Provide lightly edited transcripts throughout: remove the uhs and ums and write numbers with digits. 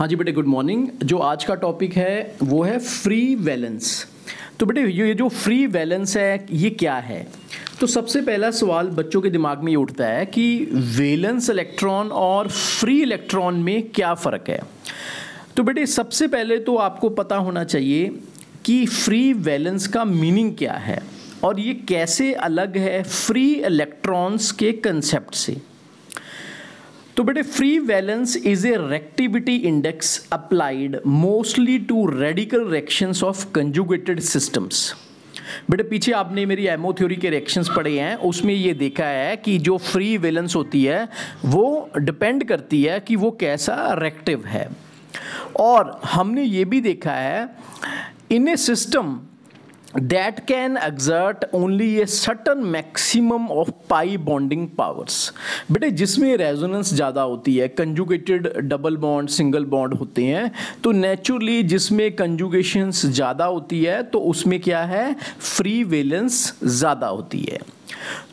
हाँ जी बेटे, good morning. जो आज का टॉपिक है वो है फ्री वैलेंस। तो बेटे ये जो फ्री वैलेंस है ये क्या है? तो सबसे पहला सवाल बच्चों के दिमाग में ये उठता है कि वैलेंस इलेक्ट्रॉन और फ्री इलेक्ट्रॉन में क्या फ़र्क है। तो बेटे सबसे पहले तो आपको पता होना चाहिए कि फ्री वैलेंस का मीनिंग क्या है और ये कैसे अलग है फ्री इलेक्ट्रॉन्स के कंसेप्ट से। तो बेटे free valence is a reactivity index applied mostly to radical reactions of conjugated systems. बेटे पीछे आपने मेरी एमओ थ्योरी के रिएक्शंस पढ़े हैं, उसमें ये देखा है कि जो फ्री वैलेंस होती है वो डिपेंड करती है कि वो कैसा रिएक्टिव है। और हमने ये भी देखा है इन ए system that can exert only a certain maximum of pi bonding powers। बेटे जिसमें रेजोनेंस ज़्यादा होती है, conjugated double bond single bond होते हैं, तो नेचुरली जिसमें कंजुगेशंस ज़्यादा होती है तो उसमें क्या है, फ्री वैलेंस ज़्यादा होती है।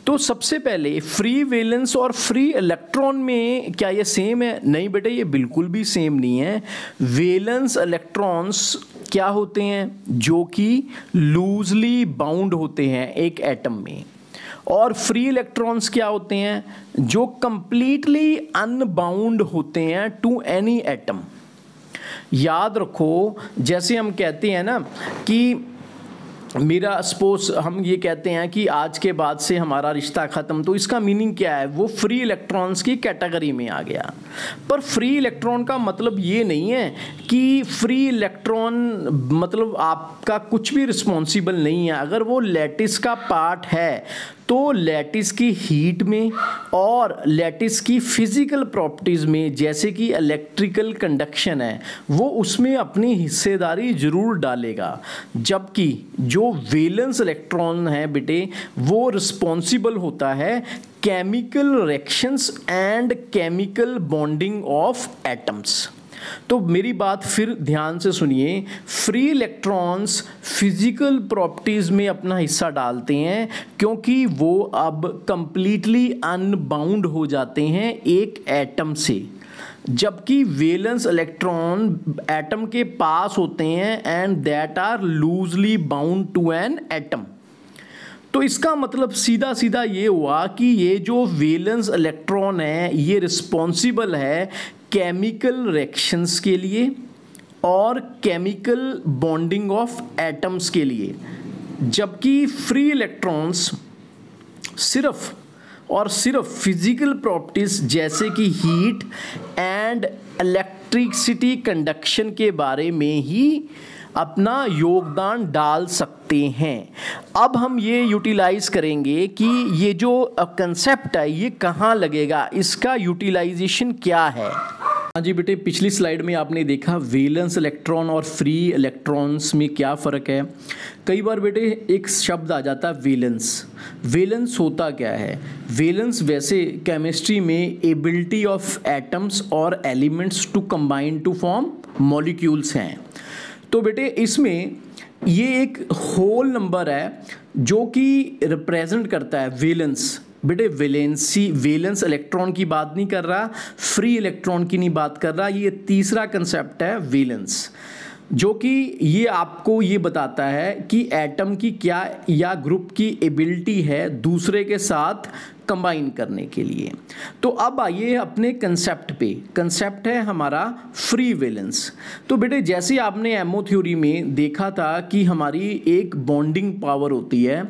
तो सबसे पहले फ्री वैलेंस और फ्री इलेक्ट्रॉन में क्या ये सेम है? नहीं बेटे, ये बिल्कुल भी सेम नहीं है। वैलेंस इलेक्ट्रॉन्स क्या होते हैं? जो कि लूजली बाउंड होते हैं एक एटम में। और फ्री इलेक्ट्रॉन्स क्या होते हैं? जो कंप्लीटली अनबाउंड होते हैं टू एनी एटम। याद रखो, जैसे हम कहते हैं ना कि मेरा सपोज हम ये कहते हैं कि आज के बाद से हमारा रिश्ता ख़त्म, तो इसका मीनिंग क्या है? वो फ्री इलेक्ट्रॉन्स की कैटेगरी में आ गया। पर फ्री इलेक्ट्रॉन का मतलब ये नहीं है कि फ्री इलेक्ट्रॉन मतलब आपका कुछ भी रिस्पॉन्सिबल नहीं है। अगर वो लैटिस का पार्ट है तो लैटिस की हीट में और लैटिस की फिजिकल प्रॉपर्टीज़ में, जैसे कि इलेक्ट्रिकल कंडक्शन है, वो उसमें अपनी हिस्सेदारी ज़रूर डालेगा। जबकि जो वैलेंस इलेक्ट्रॉन है बेटे, वो रिस्पॉन्सिबल होता है chemical reactions and chemical bonding of atoms. तो मेरी बात फिर ध्यान से सुनिए, फ्री इलेक्ट्रॉन्स फिजिकल प्रॉपर्टीज़ में अपना हिस्सा डालते हैं क्योंकि वो अब कंप्लीटली अनबाउंड हो जाते हैं एक एटम से, जबकि वैलेंस इलेक्ट्रॉन एटम के पास होते हैं and that are loosely bound to an atom. तो इसका मतलब सीधा सीधा ये हुआ कि ये जो वैलेंस इलेक्ट्रॉन है ये रिस्पॉन्सिबल है केमिकल रिएक्शंस के लिए और केमिकल बॉन्डिंग ऑफ एटम्स के लिए, जबकि फ्री इलेक्ट्रॉन्स सिर्फ और सिर्फ फिजिकल प्रॉपर्टीज जैसे कि हीट एंड इलेक्ट्रिसिटी कंडक्शन के बारे में ही अपना योगदान डाल सकते हैं। अब हम ये यूटिलाइज करेंगे कि ये जो कंसेप्ट है ये कहाँ लगेगा, इसका यूटिलाइजेशन क्या है। हाँ जी बेटे, पिछली स्लाइड में आपने देखा वैलेंस इलेक्ट्रॉन और फ्री इलेक्ट्रॉन्स में क्या फ़र्क है। कई बार बेटे एक शब्द आ जाता है वैलेंस। वैलेंस होता क्या है? वैलेंस वैसे केमिस्ट्री में एबिलिटी ऑफ एटम्स और elements to combine to form molecules हैं। तो बेटे इसमें ये एक होल नंबर है जो कि रिप्रेजेंट करता है वैलेंस। बेटे वैलेंस इलेक्ट्रॉन की बात नहीं कर रहा, फ्री इलेक्ट्रॉन की नहीं बात कर रहा। ये तीसरा कंसेप्ट है वैलेंस, जो कि ये आपको ये बताता है कि एटम की क्या या ग्रुप की एबिलिटी है दूसरे के साथ कंबाइन करने के लिए। तो अब आइए अपने कंसेप्ट पे। कंसेप्ट है हमारा फ्री वैलेंस। तो बेटे जैसे आपने एमओ थ्योरी में देखा था कि हमारी एक बॉन्डिंग पावर होती है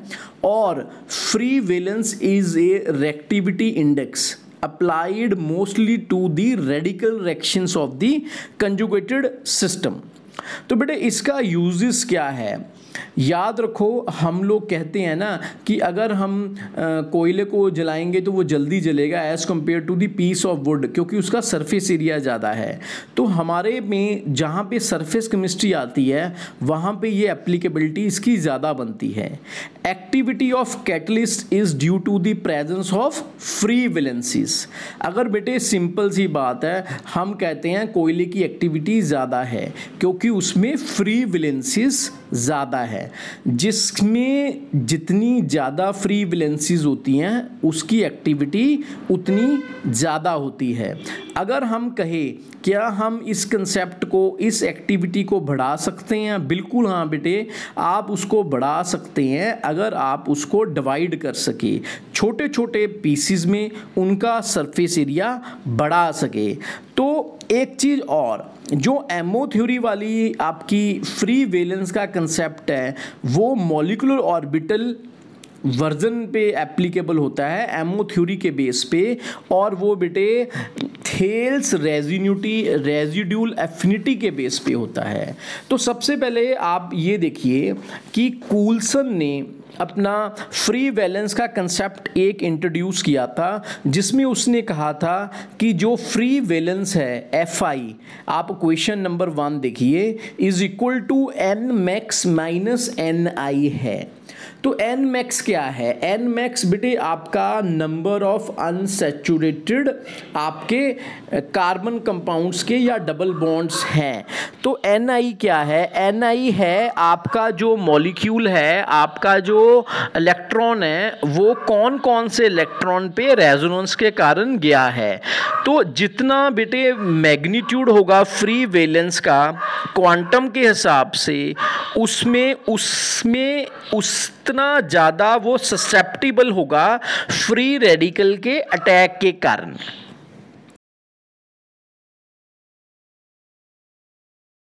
और free valence is a reactivity index applied mostly to the radical reactions of the conjugated system. तो बेटे इसका यूजेस क्या है? याद रखो, हम लोग कहते हैं ना कि अगर हम कोयले को जलाएंगे तो वो जल्दी जलेगा as compare to the piece of wood, क्योंकि उसका सरफेस एरिया ज़्यादा है। तो हमारे में जहाँ पे सरफेस केमिस्ट्री आती है वहाँ पे ये एप्लीकेबिलिटी इसकी ज़्यादा बनती है। Activity of catalyst is due to the presence of free valencies. अगर बेटे सिंपल सी बात है, हम कहते हैं कोयले की एक्टिविटी ज़्यादा है क्योंकि उसमें फ्री वैलेंसीज ज़्यादा है जिसमें जितनी ज़्यादा फ्री वैलेंसीज होती हैं उसकी एक्टिविटी उतनी ज़्यादा होती है। अगर हम कहें क्या हम इस कंसेप्ट को, इस एक्टिविटी को बढ़ा सकते हैं? बिल्कुल हाँ बेटे, आप उसको बढ़ा सकते हैं अगर आप उसको डिवाइड कर सके, छोटे छोटे पीसीज में उनका सरफेस एरिया बढ़ा सके। तो एक चीज़ और, जो एमओ थ्योरी वाली आपकी फ्री वैलेंस का कंसेप्ट है वो मॉलिक्यूलर ऑर्बिटल वर्जन पे एप्लीकेबल होता है, एमओ थ्योरी के बेस पे, और वो बेटे थेल्स रेजिड्यूल एफिनिटी के बेस पे होता है। तो सबसे पहले आप ये देखिए कि कूल्सन ने अपना फ्री वैलेंस का कंसेप्ट एक इंट्रोड्यूस किया था जिसमें उसने कहा था कि जो फ्री वैलेंस है Fi, आप क्वेश्चन नंबर 1 देखिए, is equal to N max minus N I है। तो एन मैक्स क्या है? एन मैक्स बेटे आपका नंबर ऑफ अनसैचुरेटेड आपके कार्बन कंपाउंड्स के या डबल बॉन्ड्स हैं। तो एन आई क्या है? एन आई है आपका जो मॉलिक्यूल है, आपका जो इलेक्ट्रॉन है, वो कौन कौन से इलेक्ट्रॉन पे रेजोनेंस के कारण गया है। तो जितना बेटे मैग्नीट्यूड होगा फ्री वैलेंस का क्वांटम के हिसाब से, उसमें उतना ज़्यादा वो ससेप्टिबल होगा फ्री रेडिकल के अटैक के कारण।